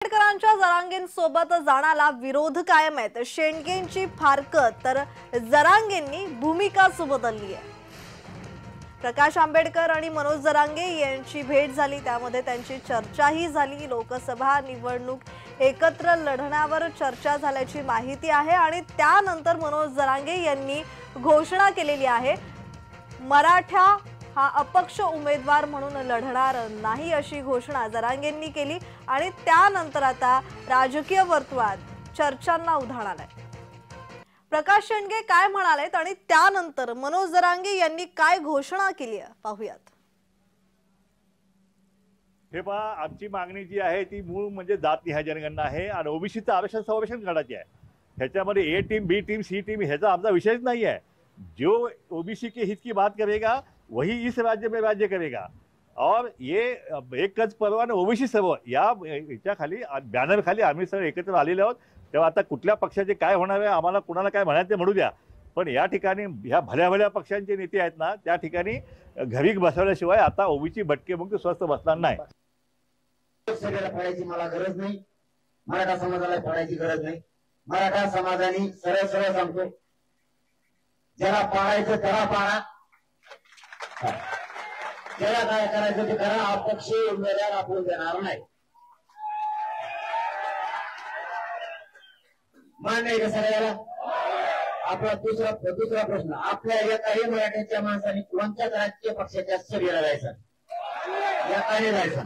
आंबेडकरांच्या जरांगेंसोबत जाण्याला विरोध कायम आहे। शेंडगेंची फारकत तर जरांगेंनी भूमिकाच बदलली आहे। प्रकाश आंबेडकर आणि मनोज जरांगे यांची भेट झाली, त्यामध्ये त्यांची चर्चाही झाली। लोकसभा निवडणूक एकत्र लढण्यावर चर्चा झाल्याची माहिती आहे आणि त्यानंतर मनोज जरांगे यांनी घोषणा केलेली आहे, मराठा हा अपक्ष उमेदवार म्हणून लढणार नाही अशी घोषणा जरांगेंनी केली आणि त्यानंतर आता राजकीय वर्तुळात चर्चांना उधाण आलंय। प्रकाश शेंडगे काय म्हणालेत आणि त्यानंतर मनोज जरांगे यांनी काय घोषणा केली आहे पाहूयात। हे पहा, आमची मागणी जी आहे ती मूळ म्हणजे जातनिहाय जनगणना आहे आणि ओबीसीचं आरक्षण संरक्षण करायचे आहे। ह्याच्यामध्ये ए टीम, बी टीम, सी टीम ह्याचा आमचा विषयच नाही है। जो ओबीसी के हित की बात करेगा वही इस राज्य में राज्य करेगा और ये एक गज परवाना ओबीसी सर्व या खाली बॅनर खाली आम्ही सगळे एकत्र आलेले आहोत। तेव्हा आता कुठल्या पक्षाचे काय होणार आहे, आम्हाला कुणाला काय म्हणायचं म्हणू द्या, पण या ठिकाणी ह्या भल्या भल्या पक्षांचे नेते आहेत ना, त्या ठिकाणी घरी बसवल्याशिवाय आता ओबीसी भटके मुक्त स्वस्त बसणार नाही। सगळ्याला पडायची मला गरज नाही, मराठा समाजाला पडायची गरज नाही। मराठा समाजाने सरळ सरळ सांगतो, ज्याला पाळायचं त्याला पाळा, ज्याला काय करायचं ते करा, अपक्ष उमेदवार आपण देणार नाही। मान्य आहे का सगळ्याला? आपला दुसरा प्रश्न, आपल्या एकाही मराठ्याच्या माणसाने कोणत्याच राजकीय पक्षाच्या सभेला जायचं, एकाने जायचं